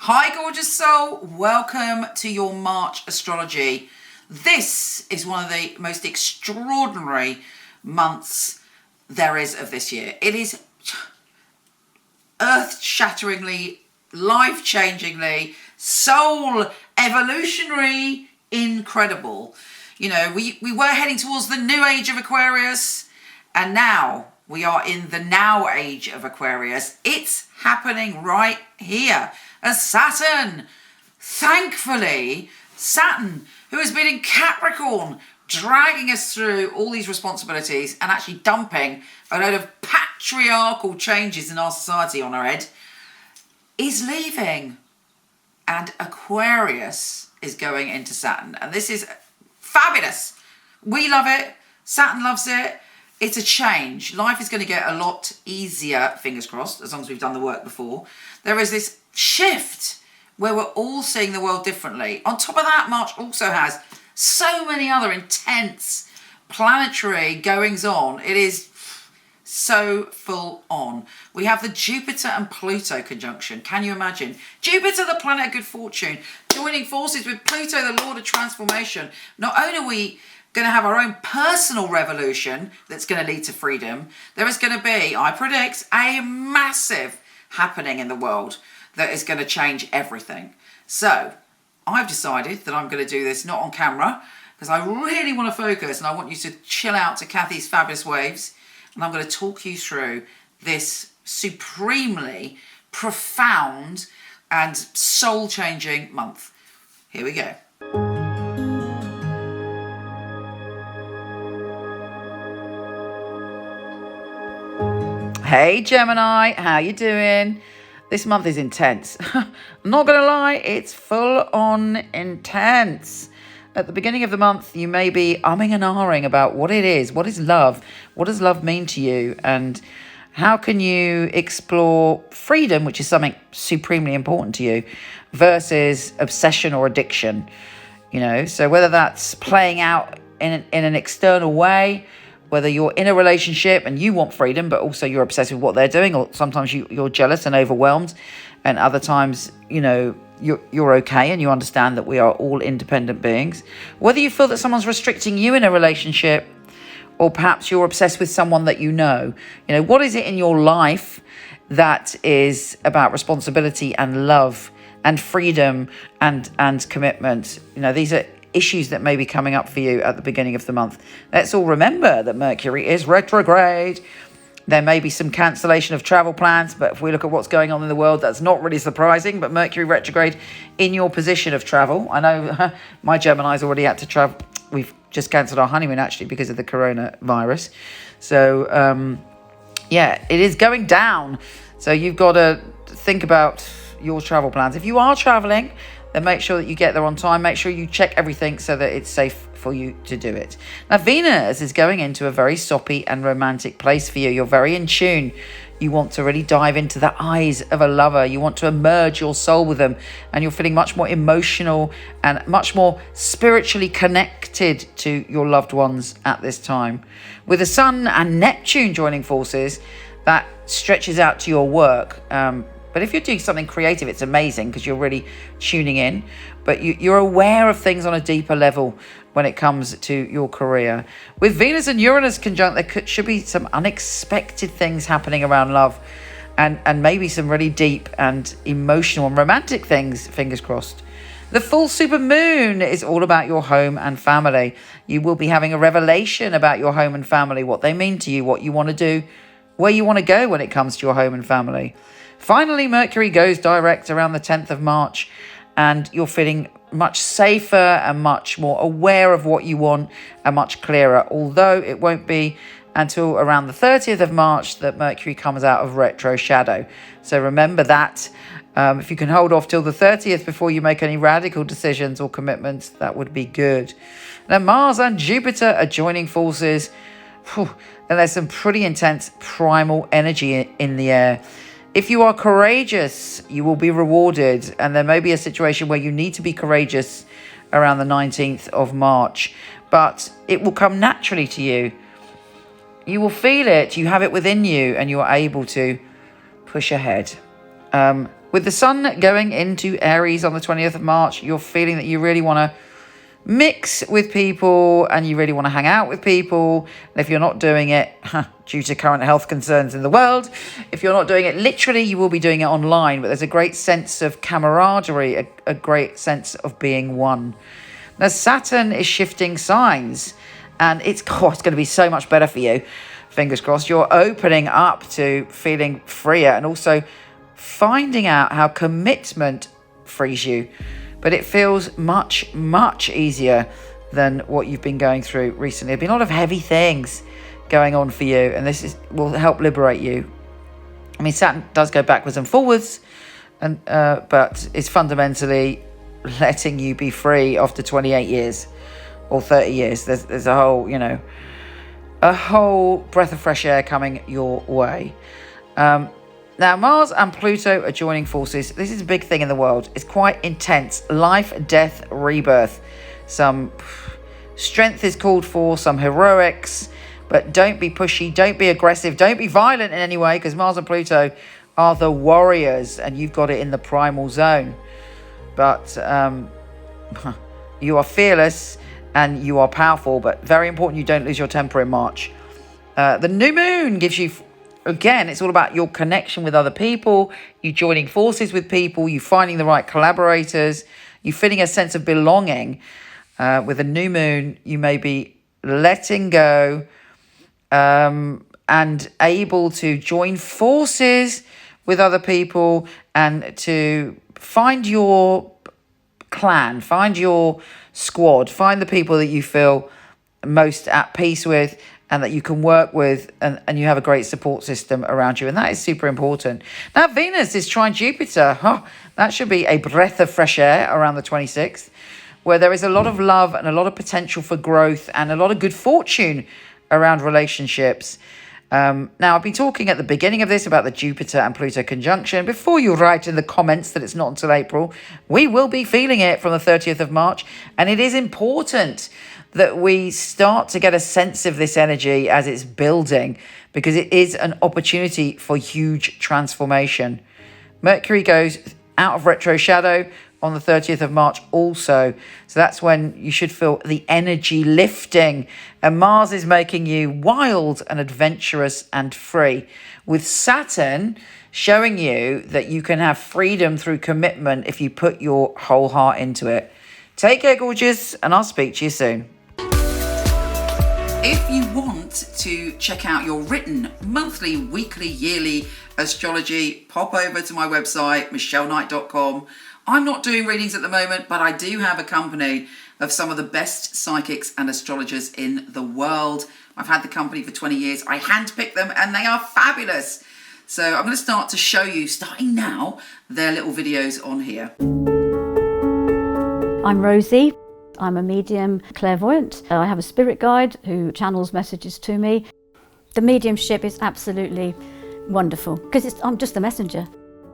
Hi, gorgeous soul. Welcome to your March astrology. This is one of the most extraordinary months there is of this year. It is earth-shatteringly, life-changingly, soul evolutionary, incredible. You know, we were heading towards the new age of Aquarius, and now we are in the now age of Aquarius. It's happening right here. As Saturn, thankfully, Saturn, who has been in Capricorn, dragging us through all these responsibilities and actually dumping a load of patriarchal changes in our society on our head, is leaving. And Aquarius is going into Saturn. And this is fabulous. We love it. Saturn loves it. It's a change. Life is going to get a lot easier, fingers crossed, as long as we've done the work before. There is this shift where we're all seeing the world differently. On top of that, March also has so many other intense planetary goings on. It is so full on. We have the Jupiter and Pluto conjunction. Can you imagine? Jupiter, the planet of good fortune, joining forces with Pluto, the lord of transformation. Not only are we going to have our own personal revolution that's going to lead to freedom, there is going to be, I predict, a massive happening in the world that is going to change everything. So I've decided that I'm going to do this not on camera because I really want to focus and I want you to chill out to Kathy's fabulous waves, and I'm going to talk you through this supremely profound and soul-changing month. Here we go. Hey Gemini, how you doing? This month is intense. I'm not going to lie, it's full on intense. At the beginning of the month, you may be umming and ahhing about what it is. What is love? What does love mean to you? And how can you explore freedom, which is something supremely important to you, versus obsession or addiction? You know, so whether that's playing out in an external way, whether you're in a relationship and you want freedom, but also you're obsessed with what they're doing, or sometimes you're jealous and overwhelmed, and other times, you know, you're okay and you understand that we are all independent beings. Whether you feel that someone's restricting you in a relationship, or perhaps you're obsessed with someone that you know, what is it in your life that is about responsibility and love and freedom and commitment? These are issues that may be coming up for you at the beginning of the month. Let's all remember that Mercury is retrograde. There may be some cancellation of travel plans, but if we look at what's going on in the world, that's not really surprising. But Mercury retrograde in your position of travel. I know my Gemini's already had to travel. We've just cancelled our honeymoon actually because of the coronavirus. So it is going down. So you've got to think about your travel plans. If you are traveling, then make sure that you get there on time. Make sure you check everything so that it's safe for you to do it. Now, Venus is going into a very soppy and romantic place for you. You're very in tune. You want to really dive into the eyes of a lover. You want to immerse your soul with them. And you're feeling much more emotional and much more spiritually connected to your loved ones at this time. With the Sun and Neptune joining forces, that stretches out to your work. But if you're doing something creative, it's amazing because you're really tuning in. But you're aware of things on a deeper level when it comes to your career. With Venus and Uranus conjunct, there should be some unexpected things happening around love. And maybe some really deep and emotional and romantic things, fingers crossed. The full super moon is all about your home and family. You will be having a revelation about your home and family, what they mean to you, what you want to do, where you want to go when it comes to your home and family. Finally, Mercury goes direct around the 10th of March, and you're feeling much safer and much more aware of what you want and much clearer, although it won't be until around the 30th of March that Mercury comes out of retro shadow. So remember that. If you can hold off till the 30th before you make any radical decisions or commitments, that would be good. Now, Mars and Jupiter are joining forces, and there's some pretty intense primal energy in the air. If you are courageous, you will be rewarded, and there may be a situation where you need to be courageous around the 19th of March, but it will come naturally to you. You will feel it, you have it within you, and you are able to push ahead. With the sun going into Aries on the 20th of March, you're feeling that you really want to mix with people and you really want to hang out with people. And if you're not doing it, due to current health concerns in the world, if you're not doing it literally, you will be doing it online. But there's a great sense of camaraderie, a great sense of being one. Now, Saturn is shifting signs and it's going to be so much better for you. Fingers crossed. You're opening up to feeling freer and also finding out how commitment frees you. But it feels much, much easier than what you've been going through recently. There've been a lot of heavy things going on for you, and will help liberate you. I mean, Saturn does go backwards and forwards, but it's fundamentally letting you be free after 28 years or 30 years. There's a whole breath of fresh air coming your way. Now, Mars and Pluto are joining forces. This is a big thing in the world. It's quite intense. Life, death, rebirth. Some strength is called for, some heroics. But don't be pushy, don't be aggressive, don't be violent in any way, because Mars and Pluto are the warriors and you've got it in the primal zone. But you are fearless and you are powerful, but very important you don't lose your temper in March. The new moon gives you... Again, it's all about your connection with other people, you joining forces with people, you finding the right collaborators, you feeling a sense of belonging. With a new moon, you may be letting go and able to join forces with other people and to find your clan, find your squad, find the people that you feel most at peace with and that you can work with, and you have a great support system around you. And that is super important. Now, Venus is trine Jupiter. That should be a breath of fresh air around the 26th, where there is a lot of love and a lot of potential for growth and a lot of good fortune around relationships. Now, I've been talking at the beginning of this about the Jupiter and Pluto conjunction. Before you write in the comments that it's not until April, we will be feeling it from the 30th of March. And it is important that we start to get a sense of this energy as it's building, because it is an opportunity for huge transformation. Mercury goes out of retro shadow on the 30th of March also. So that's when you should feel the energy lifting. And Mars is making you wild and adventurous and free, with Saturn showing you that you can have freedom through commitment if you put your whole heart into it. Take care, gorgeous, and I'll speak to you soon. If you want to check out your written monthly, weekly, yearly astrology, pop over to my website, michelleknight.com. I'm not doing readings at the moment, but I do have a company of some of the best psychics and astrologers in the world. I've had the company for 20 years. I handpick them and they are fabulous. So I'm going to start to show you, starting now, their little videos on here. I'm Rosie. I'm a medium clairvoyant. I have a spirit guide who channels messages to me. The mediumship is absolutely wonderful because I'm just a messenger.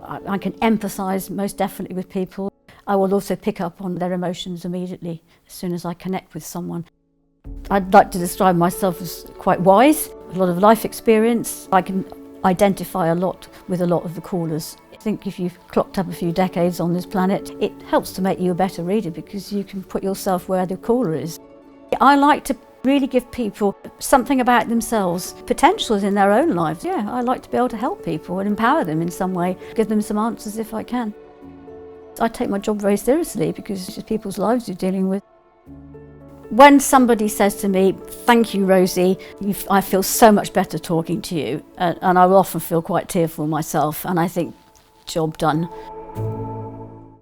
I can empathise most definitely with people. I will also pick up on their emotions immediately as soon as I connect with someone. I'd like to describe myself as quite wise, a lot of life experience. I can identify a lot with a lot of the callers. I think if you've clocked up a few decades on this planet, it helps to make you a better reader because you can put yourself where the caller is. I like to really give people something about themselves, potentials in their own lives. Yeah, I like to be able to help people and empower them in some way, give them some answers if I can. I take my job very seriously because it's just people's lives you're dealing with. When somebody says to me, "Thank you, Rosie, I feel so much better talking to you," and I will often feel quite tearful myself, and I think, job done.